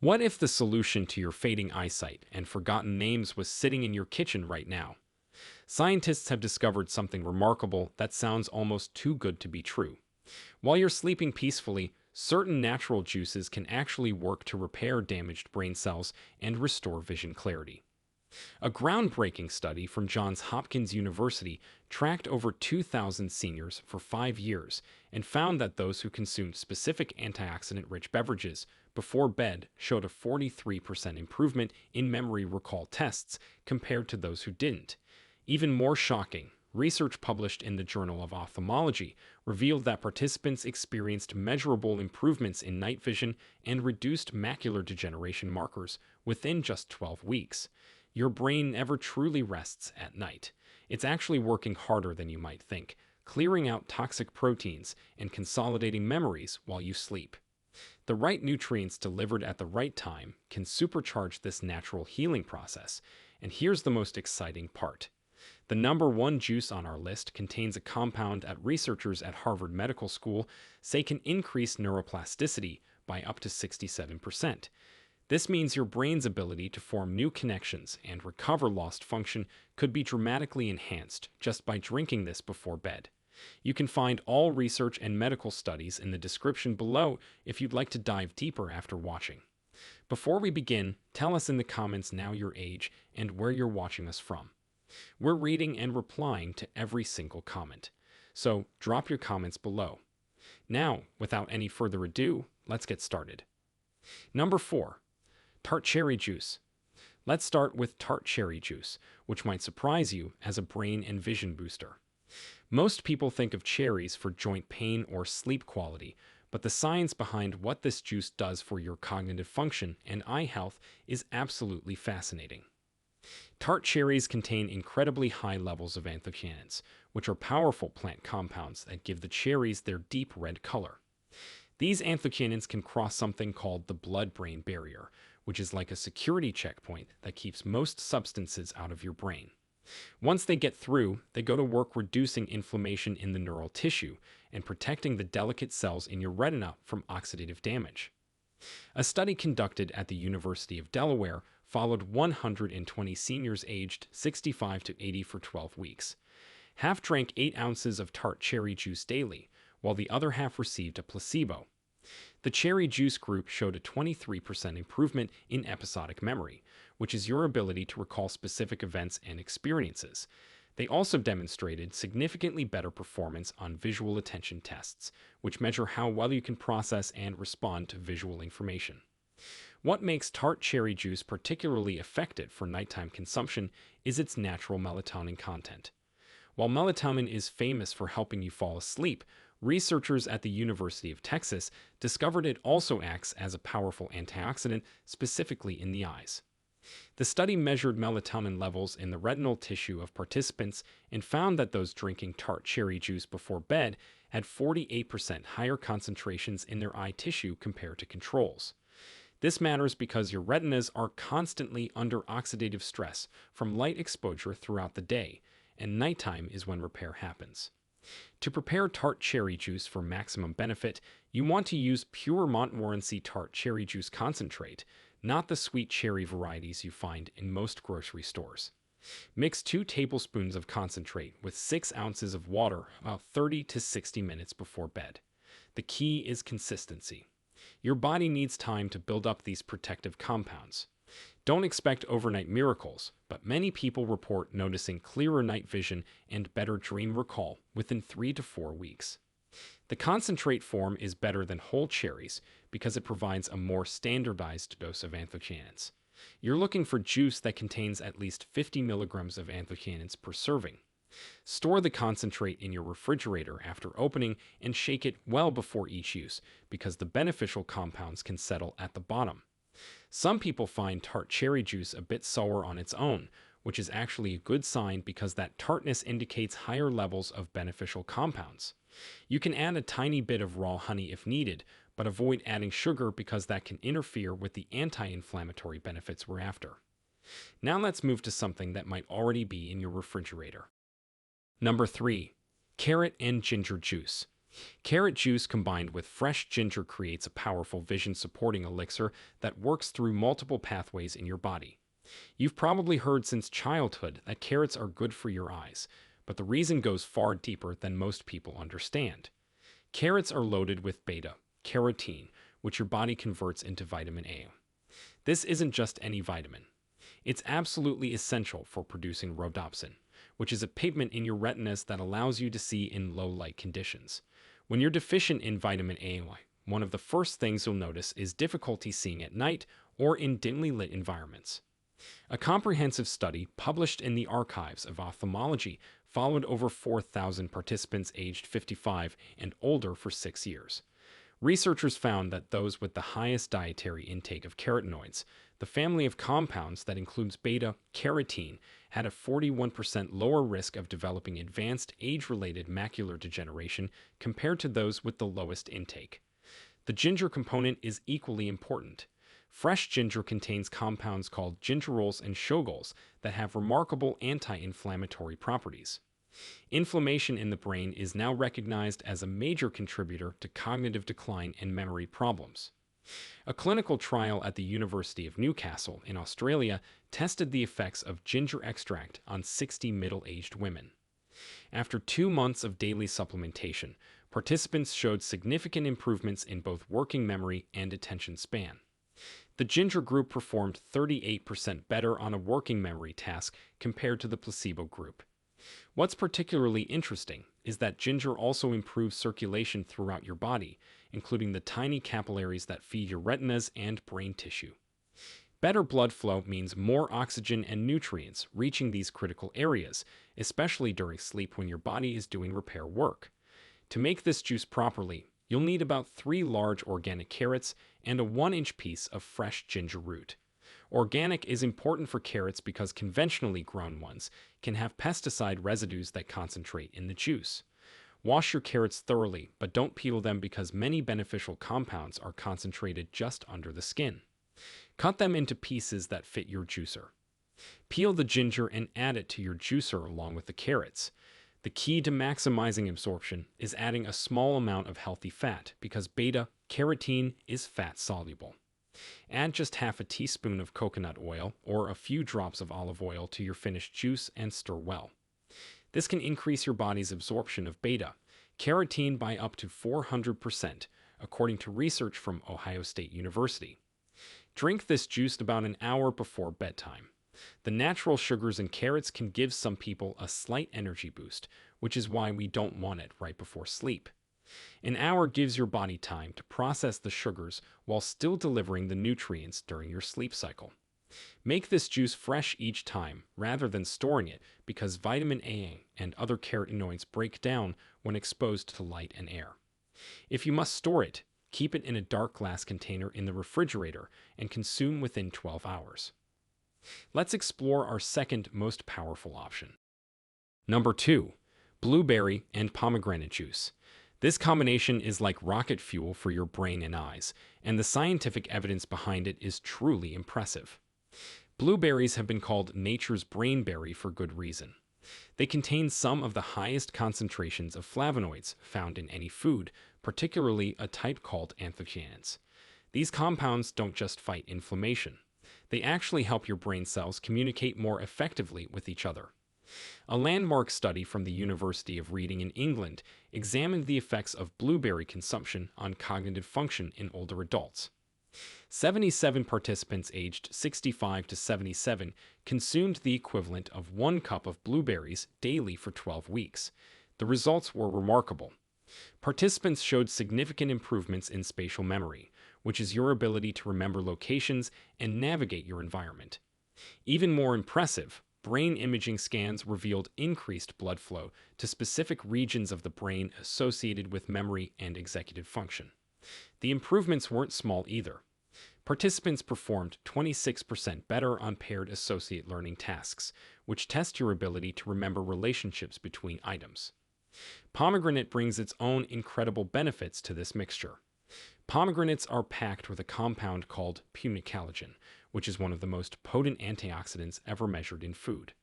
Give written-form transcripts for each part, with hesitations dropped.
What if the solution to your fading eyesight and forgotten names was sitting in your kitchen right now? Scientists have discovered something remarkable that sounds almost too good to be true. While you're sleeping peacefully, certain natural juices can actually work to repair damaged brain cells and restore vision clarity. A groundbreaking study from Johns Hopkins University tracked over 2,000 seniors for 5 years and found that those who consumed specific antioxidant-rich beverages before bed showed a 43% improvement in memory recall tests compared to those who didn't. Even more shocking, research published in the Journal of Ophthalmology revealed that participants experienced measurable improvements in night vision and reduced macular degeneration markers within just 12 weeks. Your brain never truly rests at night. It's actually working harder than you might think, clearing out toxic proteins and consolidating memories while you sleep. The right nutrients delivered at the right time can supercharge this natural healing process. And here's the most exciting part. The number one juice on our list contains a compound that researchers at Harvard Medical School say can increase neuroplasticity by up to 67%. This means your brain's ability to form new connections and recover lost function could be dramatically enhanced just by drinking this before bed. You can find all research and medical studies in the description below if you'd like to dive deeper after watching. Before we begin, tell us in the comments now your age and where you're watching us from. We're reading and replying to every single comment, so drop your comments below. Now, without any further ado, let's get started. Number 4. Tart cherry juice. Let's start with tart cherry juice, which might surprise you as a brain and vision booster. Most people think of cherries for joint pain or sleep quality, but the science behind what this juice does for your cognitive function and eye health is absolutely fascinating. Tart cherries contain incredibly high levels of anthocyanins, which are powerful plant compounds that give the cherries their deep red color. These anthocyanins can cross something called the blood-brain barrier, which is like a security checkpoint that keeps most substances out of your brain. Once they get through, they go to work reducing inflammation in the neural tissue and protecting the delicate cells in your retina from oxidative damage. A study conducted at the University of Delaware followed 120 seniors aged 65 to 80 for 12 weeks. Half drank 8 ounces of tart cherry juice daily, while the other half received a placebo. The cherry juice group showed a 23% improvement in episodic memory, which is your ability to recall specific events and experiences. They also demonstrated significantly better performance on visual attention tests, which measure how well you can process and respond to visual information. What makes tart cherry juice particularly effective for nighttime consumption is its natural melatonin content. While melatonin is famous for helping you fall asleep, researchers at the University of Texas discovered it also acts as a powerful antioxidant, specifically in the eyes. The study measured melatonin levels in the retinal tissue of participants and found that those drinking tart cherry juice before bed had 48% higher concentrations in their eye tissue compared to controls. This matters because your retinas are constantly under oxidative stress from light exposure throughout the day, and nighttime is when repair happens. To prepare tart cherry juice for maximum benefit, you want to use pure Montmorency tart cherry juice concentrate, not the sweet cherry varieties you find in most grocery stores. Mix 2 tablespoons of concentrate with 6 ounces of water about 30 to 60 minutes before bed. The key is consistency. Your body needs time to build up these protective compounds. Don't expect overnight miracles, but many people report noticing clearer night vision and better dream recall within 3 to 4 weeks. The concentrate form is better than whole cherries because it provides a more standardized dose of anthocyanins. You're looking for juice that contains at least 50 milligrams of anthocyanins per serving. Store the concentrate in your refrigerator after opening and shake it well before each use because the beneficial compounds can settle at the bottom. Some people find tart cherry juice a bit sour on its own, which is actually a good sign because that tartness indicates higher levels of beneficial compounds. You can add a tiny bit of raw honey if needed, but avoid adding sugar because that can interfere with the anti-inflammatory benefits we're after. Now let's move to something that might already be in your refrigerator. Number 3. Carrot and ginger juice. Carrot juice combined with fresh ginger creates a powerful vision-supporting elixir that works through multiple pathways in your body. You've probably heard since childhood that carrots are good for your eyes, but the reason goes far deeper than most people understand. Carrots are loaded with beta-carotene, which your body converts into vitamin A. This isn't just any vitamin. It's absolutely essential for producing rhodopsin, which is a pigment in your retinas that allows you to see in low light conditions. When you're deficient in vitamin A, one of the first things you'll notice is difficulty seeing at night or in dimly lit environments. A comprehensive study published in the Archives of Ophthalmology followed over 4,000 participants aged 55 and older for 6 years. Researchers found that those with the highest dietary intake of carotenoids, the family of compounds that includes beta-carotene, had a 41% lower risk of developing advanced age-related macular degeneration compared to those with the lowest intake. The ginger component is equally important. Fresh ginger contains compounds called gingerols and shogols that have remarkable anti-inflammatory properties. Inflammation in the brain is now recognized as a major contributor to cognitive decline and memory problems. A clinical trial at the University of Newcastle in Australia tested the effects of ginger extract on 60 middle-aged women. After 2 months of daily supplementation, participants showed significant improvements in both working memory and attention span. The ginger group performed 38% better on a working memory task compared to the placebo group. What's particularly interesting is that ginger also improves circulation throughout your body, including the tiny capillaries that feed your retinas and brain tissue. Better blood flow means more oxygen and nutrients reaching these critical areas, especially during sleep when your body is doing repair work. To make this juice properly, you'll need about 3 large organic carrots and a 1-inch piece of fresh ginger root. Organic is important for carrots because conventionally grown ones can have pesticide residues that concentrate in the juice. Wash your carrots thoroughly, but don't peel them because many beneficial compounds are concentrated just under the skin. Cut them into pieces that fit your juicer. Peel the ginger and add it to your juicer along with the carrots. The key to maximizing absorption is adding a small amount of healthy fat because beta-carotene is fat-soluble. Add just half a teaspoon of coconut oil or a few drops of olive oil to your finished juice and stir well. This can increase your body's absorption of beta-carotene by up to 400%, according to research from Ohio State University. Drink this juice about an hour before bedtime. The natural sugars in carrots can give some people a slight energy boost, which is why we don't want it right before sleep. An hour gives your body time to process the sugars while still delivering the nutrients during your sleep cycle. Make this juice fresh each time rather than storing it because vitamin A and other carotenoids break down when exposed to light and air. If you must store it, keep it in a dark glass container in the refrigerator and consume within 12 hours. Let's explore our second most powerful option. Number 2. Blueberry and pomegranate juice. This combination is like rocket fuel for your brain and eyes, and the scientific evidence behind it is truly impressive. Blueberries have been called nature's brainberry for good reason. They contain some of the highest concentrations of flavonoids found in any food, particularly a type called anthocyanins. These compounds don't just fight inflammation. They actually help your brain cells communicate more effectively with each other. A landmark study from the University of Reading in England examined the effects of blueberry consumption on cognitive function in older adults. 77 participants aged 65 to 77 consumed the equivalent of 1 cup of blueberries daily for 12 weeks. The results were remarkable. Participants showed significant improvements in spatial memory, which is your ability to remember locations and navigate your environment. Even more impressive, brain imaging scans revealed increased blood flow to specific regions of the brain associated with memory and executive function. The improvements weren't small either. Participants performed 26% better on paired associate learning tasks, which test your ability to remember relationships between items. Pomegranate brings its own incredible benefits to this mixture. Pomegranates are packed with a compound called punicalagin, which is one of the most potent antioxidants ever measured in food.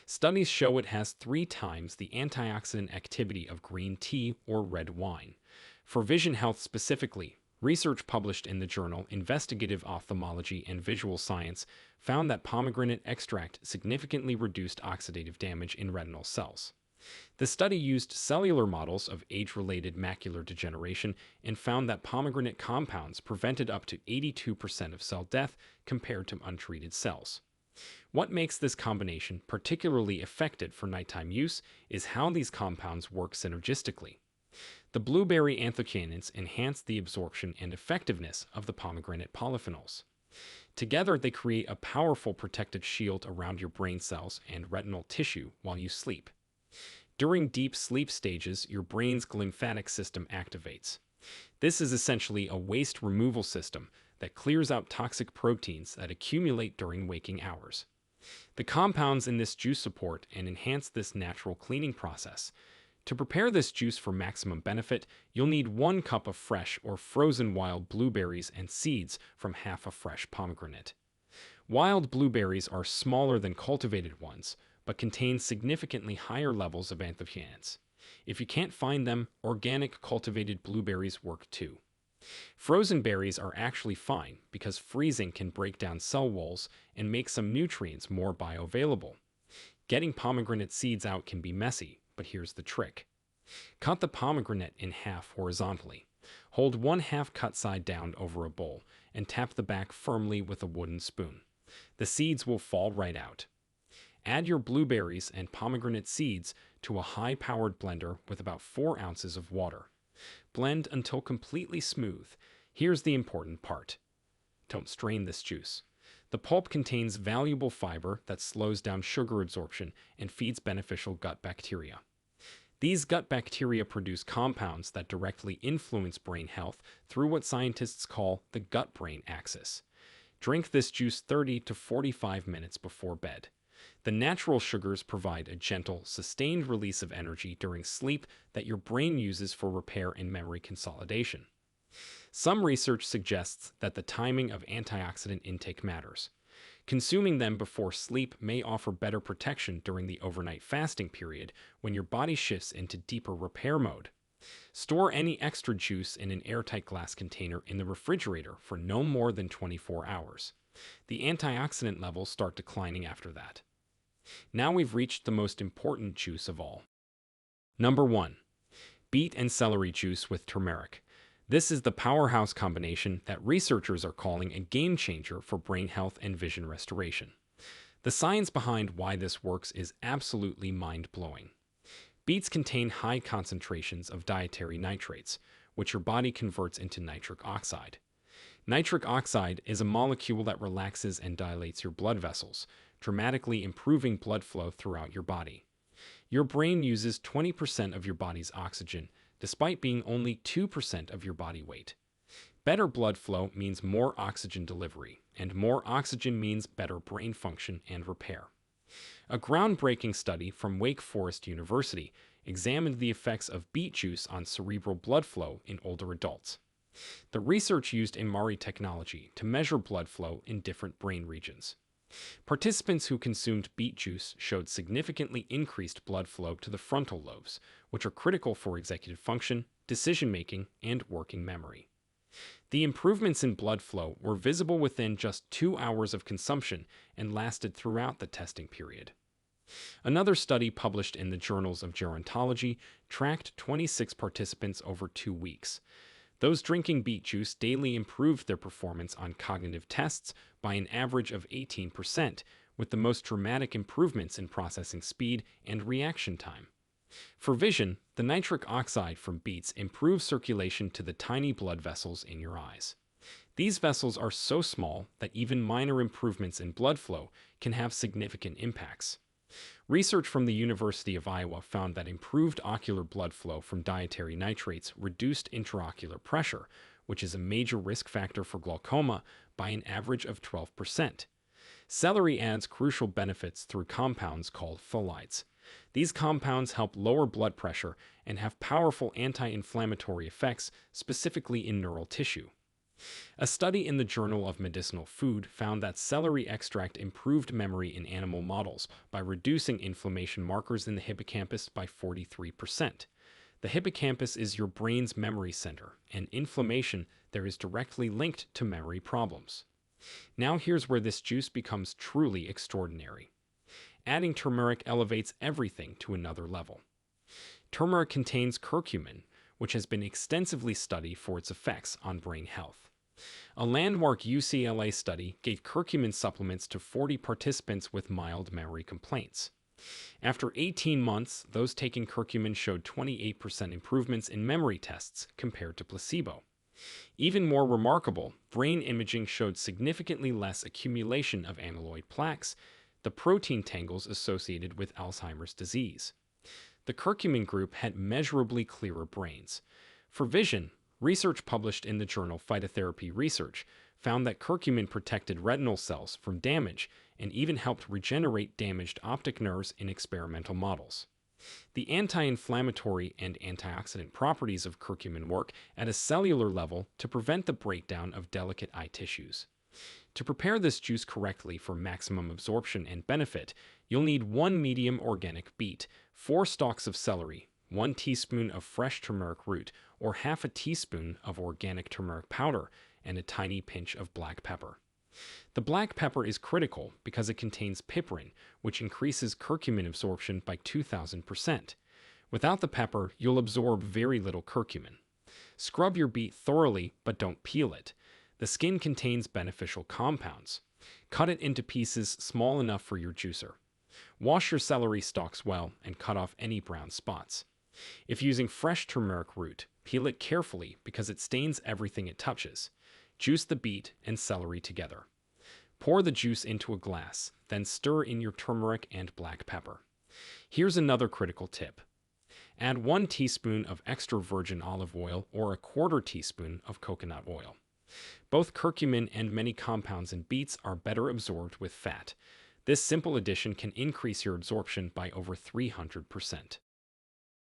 Studies show it has 3 times the antioxidant activity of green tea or red wine. For vision health specifically, research published in the journal Investigative Ophthalmology and Visual Science found that pomegranate extract significantly reduced oxidative damage in retinal cells. The study used cellular models of age-related macular degeneration and found that pomegranate compounds prevented up to 82% of cell death compared to untreated cells. What makes this combination particularly effective for nighttime use is how these compounds work synergistically. The blueberry anthocyanins enhance the absorption and effectiveness of the pomegranate polyphenols. Together, they create a powerful protective shield around your brain cells and retinal tissue while you sleep. During deep sleep stages, your brain's glymphatic system activates. This is essentially a waste removal system that clears out toxic proteins that accumulate during waking hours. The compounds in this juice support and enhance this natural cleaning process. To prepare this juice for maximum benefit, you'll need 1 cup of fresh or frozen wild blueberries and seeds from half a fresh pomegranate. Wild blueberries are smaller than cultivated ones, but contain significantly higher levels of anthocyanins. If you can't find them, organic cultivated blueberries work too. Frozen berries are actually fine because freezing can break down cell walls and make some nutrients more bioavailable. Getting pomegranate seeds out can be messy, but here's the trick. Cut the pomegranate in half horizontally. Hold 1/2 cut side down over a bowl and tap the back firmly with a wooden spoon. The seeds will fall right out. Add your blueberries and pomegranate seeds to a high-powered blender with about 4 ounces of water. Blend until completely smooth. Here's the important part. Don't strain this juice. The pulp contains valuable fiber that slows down sugar absorption and feeds beneficial gut bacteria. These gut bacteria produce compounds that directly influence brain health through what scientists call the gut-brain axis. Drink this juice 30 to 45 minutes before bed. The natural sugars provide a gentle, sustained release of energy during sleep that your brain uses for repair and memory consolidation. Some research suggests that the timing of antioxidant intake matters. Consuming them before sleep may offer better protection during the overnight fasting period when your body shifts into deeper repair mode. Store any extra juice in an airtight glass container in the refrigerator for no more than 24 hours. The antioxidant levels start declining after that. Now we've reached the most important juice of all. Number 1. Beet and celery juice with turmeric. This is the powerhouse combination that researchers are calling a game changer for brain health and vision restoration. The science behind why this works is absolutely mind-blowing. Beets contain high concentrations of dietary nitrates, which your body converts into nitric oxide. Nitric oxide is a molecule that relaxes and dilates your blood vessels, dramatically improving blood flow throughout your body. Your brain uses 20% of your body's oxygen, despite being only 2% of your body weight. Better blood flow means more oxygen delivery, and more oxygen means better brain function and repair. A groundbreaking study from Wake Forest University examined the effects of beet juice on cerebral blood flow in older adults. The research used MRI technology to measure blood flow in different brain regions. Participants who consumed beet juice showed significantly increased blood flow to the frontal lobes, which are critical for executive function, decision-making, and working memory. The improvements in blood flow were visible within just 2 hours of consumption and lasted throughout the testing period. Another study published in the Journals of Gerontology tracked 26 participants over 2 weeks. Those drinking beet juice daily improved their performance on cognitive tests by an average of 18%, with the most dramatic improvements in processing speed and reaction time. For vision, the nitric oxide from beets improves circulation to the tiny blood vessels in your eyes. These vessels are so small that even minor improvements in blood flow can have significant impacts. Research from the University of Iowa found that improved ocular blood flow from dietary nitrates reduced intraocular pressure, which is a major risk factor for glaucoma, by an average of 12%. Celery adds crucial benefits through compounds called phthalates. These compounds help lower blood pressure and have powerful anti-inflammatory effects, specifically in neural tissue. A study in the Journal of Medicinal Food found that celery extract improved memory in animal models by reducing inflammation markers in the hippocampus by 43%. The hippocampus is your brain's memory center, and inflammation there is directly linked to memory problems. Now here's where this juice becomes truly extraordinary. Adding turmeric elevates everything to another level. Turmeric contains curcumin, which has been extensively studied for its effects on brain health. A landmark UCLA study gave curcumin supplements to 40 participants with mild memory complaints. After 18 months, those taking curcumin showed 28% improvements in memory tests compared to placebo. Even more remarkable, brain imaging showed significantly less accumulation of amyloid plaques, the protein tangles associated with Alzheimer's disease. The curcumin group had measurably clearer brains. For vision, research published in the journal Phytotherapy Research found that curcumin protected retinal cells from damage and even helped regenerate damaged optic nerves in experimental models. The anti-inflammatory and antioxidant properties of curcumin work at a cellular level to prevent the breakdown of delicate eye tissues. To prepare this juice correctly for maximum absorption and benefit, you'll need 1 medium organic beet, 4 stalks of celery, 1 teaspoon of fresh turmeric root, or half a teaspoon of organic turmeric powder, and a tiny pinch of black pepper. The black pepper is critical because it contains piperin, which increases curcumin absorption by 2,000%. Without the pepper, you'll absorb very little curcumin. Scrub your beet thoroughly, but don't peel it. The skin contains beneficial compounds. Cut it into pieces small enough for your juicer. Wash your celery stalks well and cut off any brown spots. If using fresh turmeric root, peel it carefully because it stains everything it touches. Juice the beet and celery together. Pour the juice into a glass, then stir in your turmeric and black pepper. Here's another critical tip. Add 1 teaspoon of extra virgin olive oil or a 1/4 teaspoon of coconut oil. Both curcumin and many compounds in beets are better absorbed with fat. This simple addition can increase your absorption by over 300%.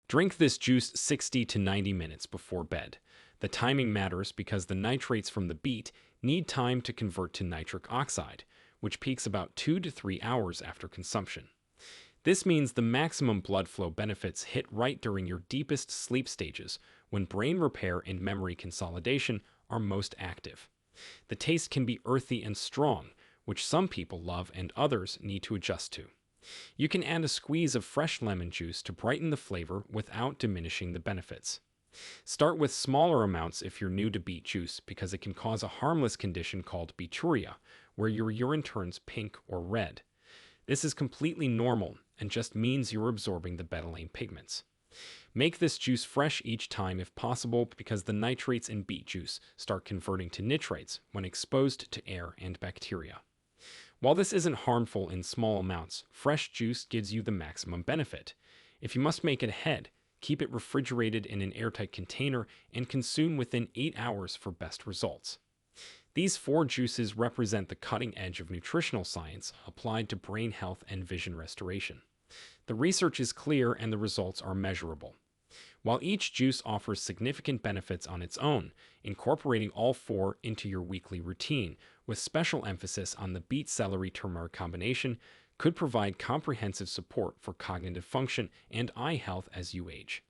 Drink this juice 60 to 90 minutes before bed. The timing matters because the nitrates from the beet need time to convert to nitric oxide, which peaks about 2 to 3 hours after consumption. This means the maximum blood flow benefits hit right during your deepest sleep stages, when brain repair and memory consolidation are most active. The taste can be earthy and strong, which some people love and others need to adjust to. You can add a squeeze of fresh lemon juice to brighten the flavor without diminishing the benefits. Start with smaller amounts if you're new to beet juice because it can cause a harmless condition called beeturia, where your urine turns pink or red. This is completely normal and just means you're absorbing the betalain pigments. Make this juice fresh each time if possible because the nitrates in beet juice start converting to nitrates when exposed to air and bacteria. While this isn't harmful in small amounts, fresh juice gives you the maximum benefit. If you must make it ahead, keep it refrigerated in an airtight container and consume within 8 hours for best results. These 4 juices represent the cutting edge of nutritional science applied to brain health and vision restoration. The research is clear and the results are measurable. While each juice offers significant benefits on its own, incorporating all 4 into your weekly routine, with special emphasis on the beet-celery-turmeric combination, could provide comprehensive support for cognitive function and eye health as you age.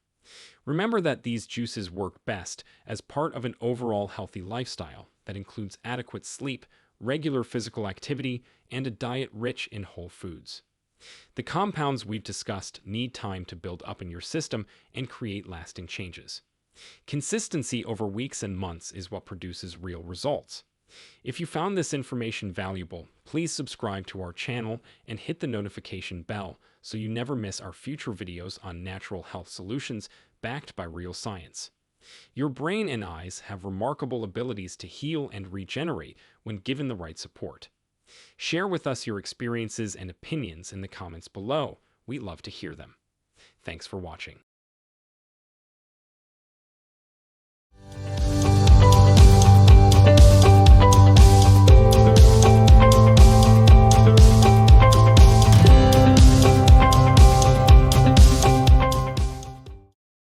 Remember that these juices work best as part of an overall healthy lifestyle that includes adequate sleep, regular physical activity, and a diet rich in whole foods. The compounds we've discussed need time to build up in your system and create lasting changes. Consistency over weeks and months is what produces real results. If you found this information valuable, please subscribe to our channel and hit the notification bell so you never miss our future videos on natural health solutions backed by real science. Your brain and eyes have remarkable abilities to heal and regenerate when given the right support. Share with us your experiences and opinions in the comments below. We'd love to hear them. Thanks for watching.